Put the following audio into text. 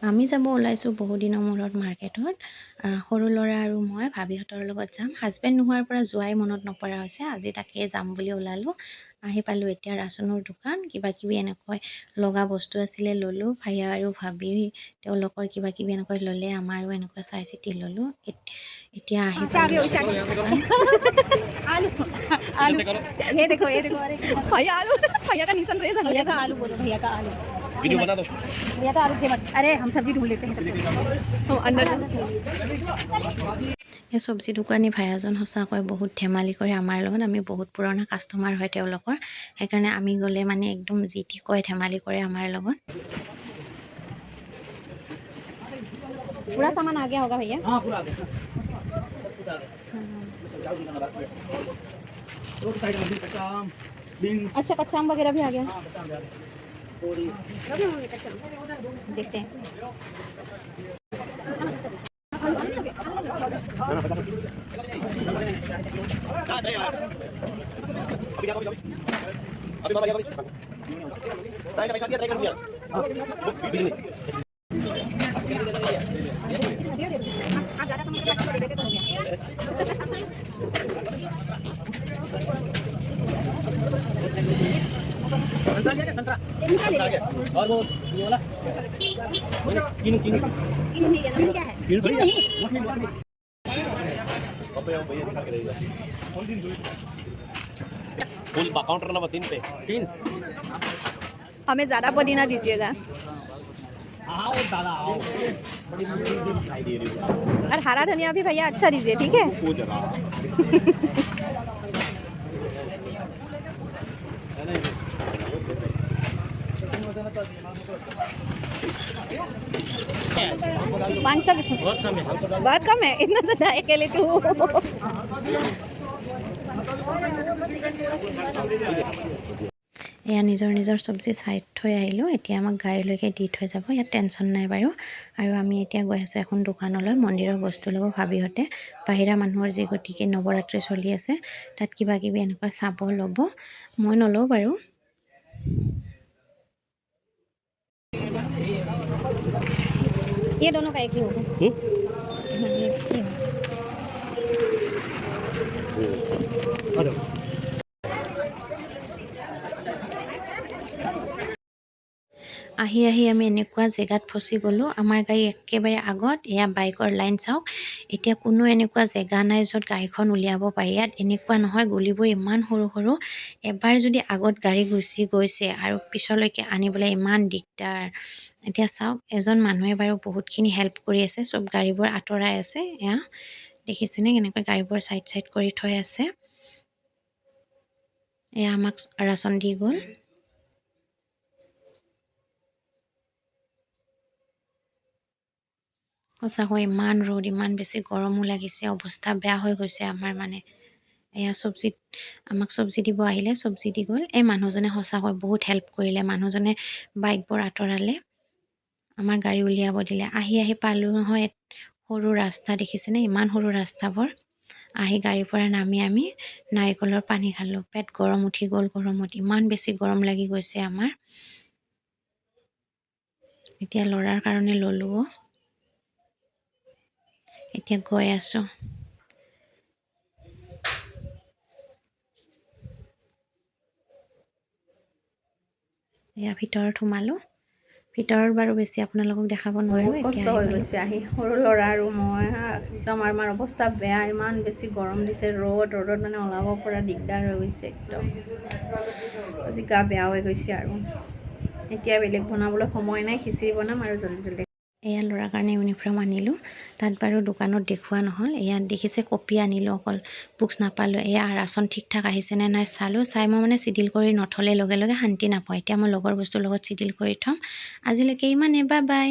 আমি যাব ওলাইছোঁ বহু দিনৰ মূৰত মাৰ্কেটত। সৰু ল'ৰা আৰু মই ভাবিহঁতৰ লগত যাম। হাজবেণ্ড নোহোৱাৰ পৰা যোৱাই মনত নপৰা হৈছে। আজি তাকেই যাম বুলি ওলালোঁ। আহি পালোঁ এতিয়া ৰাচনৰ দোকান। কিবা কিবি এনেকৈ লগা বস্তু আছিলে ল'লোঁ। ভাইয়া আৰু ভাবি তেওঁলোকৰ কিবা কিবি এনেকৈ ল'লে, আমাৰো এনেকৈ চাই চিতি ল'লোঁ। এতিয়া আহি পালোঁ দোকান। आलू आलू ये देखो अरे भैया आलू भैया का निशान रेस भैया का आलू बोलो भैया का आलू वीडियो बना दो भैया का आलू फेमस अरे हम सब्जी ढूंढ लेते हैं हम अंदर এই চব্জি দোকানী ভাইয়াজন সঁচাকৈ বহুত ধেমালি কৰে আমাৰ লগত। আমি বহুত পুৰণা কাষ্টমাৰ হয় তেওঁলোকৰ, সেইকাৰণে আমি গ'লে মানে একদম যি টি কয় ধেমালি কৰে আমাৰ লগত। पूरा सामान आ गया होगा भैया हाँ पूरा आ गया अच्छा कच्चा आम वगैरह भी आ गया हाँ देखते हैं और वो ये वाला तीन तीन क्या है फुल काउंटर नंबर 3 पे 3 हमें ज़्यादा पुदीना दीजिएगा आओ दादा आओ बड़ी मुश्किल से दिखाई दे रही है और हरा धनिया भी भैया अच्छा दीजिए ठीक है वो जरा 500 की बहुत कम है इतना तो जाए अकेले तू এয়া নিজৰ নিজৰ চব্জি চাই থৈ আহিলোঁ। এতিয়া আমাক গাড়ীলৈকে দি থৈ যাব, ইয়াত টেনশ্যন নাই বাৰু। আৰু আমি এতিয়া গৈ আছোঁ এখন দোকানলৈ, মন্দিৰৰ বস্তু ল'ব ভাবিহঁতে। বাহিৰা মানুহৰ যি গতিকে নৱৰাত্ৰি চলি আছে, তাত কিবা কিবি এনেকুৱা চাব ল'ব। মই নলওঁ বাৰু। ये दोनों का एक ही होगा আহি আমি এনেকুৱা জেগাত ফচি গ'লোঁ। আমাৰ গাড়ী একেবাৰে আগত, এয়া বাইকৰ লাইন চাওক। এতিয়া কোনো এনেকুৱা জেগা নাই য'ত গাড়ীখন উলিয়াব পাৰি। ইয়াত এনেকুৱা নহয়, গলিবোৰ ইমান সৰু সৰু। এবাৰ যদি আগত গাড়ী গুচি গৈছে আৰু পিছলৈকে আনিবলৈ ইমান দিগদাৰ। এতিয়া চাওক, এজন মানুহে বাৰু বহুতখিনি হেল্প কৰি আছে, চব গাড়ীবোৰ আঁতৰাই আছে। এয়া দেখিছেনে কেনেকৈ গাড়ীবোৰ চাইড কৰি থৈ আছে। এয়া আমাক ৰাচন দি গ'ল। সঁচাকৈ ইমান ৰ'দ, ইমান বেছি গৰমো লাগিছে, অৱস্থা বেয়া হৈ গৈছে আমাৰ মানে। এয়া আমাক চব্জি দিব আহিলে, চব্জি দি গ'ল। এই মানুহজনে সঁচাকৈ বহুত হেল্প কৰিলে। মানুহজনে বাইকবোৰ আঁতৰালে, আমাৰ গাড়ী উলিয়াব দিলে। আহি পালোঁ নহয়, সৰু ৰাস্তা দেখিছেনে, ইমান সৰু ৰাস্তাবোৰ। আহি গাড়ীৰ পৰা নামি আমি নাৰিকলৰ পানী খালোঁ। পেট গৰম উঠি গ'ল গৰমত, ইমান বেছি গৰম লাগি গৈছে আমাৰ। এতিয়া ল'ৰাৰ কাৰণে ল'লোঁ। এতিয়া গৈ আছোঁ। এয়া ভিতৰত সোমালোঁ। ভিতৰত বাৰু বেছি আপোনালোকক দেখাব নোৱাৰোঁ। কষ্ট হৈ গৈছে আহি, সৰু ল'ৰা আৰু মই একদম আমাৰ অৱস্থা বেয়া। ইমান বেছি গৰম দিছে, ৰ'দত মানে ওলাব পৰা দিগদাৰ হৈ গৈছে একদম। আজি গা বেয়া হৈ গৈছে আৰু এতিয়া বেলেগ বনাবলৈ সময় নাই। খিচিৰি বনাম আৰু জল্দি এয়া ল'ৰাৰ কাৰণে ইউনিফৰ্ম আনিলোঁ। তাত বাৰু দোকানত দেখুওৱা নহ'ল। এয়া দেখিছে কপি আনিলোঁ, অকল বুকচ নাপালোঁ। এয়া ৰাচন ঠিক ঠাক আহিছেনে নাই চালোঁ। চাই মই মানে চিডিল কৰি নথ'লে লগে লগে শান্তি নাপাওঁ। এতিয়া মই লগৰ বস্তুৰ লগত চিডিল কৰি থ'ম। আজিলৈকে ইমানে, বাই বাই।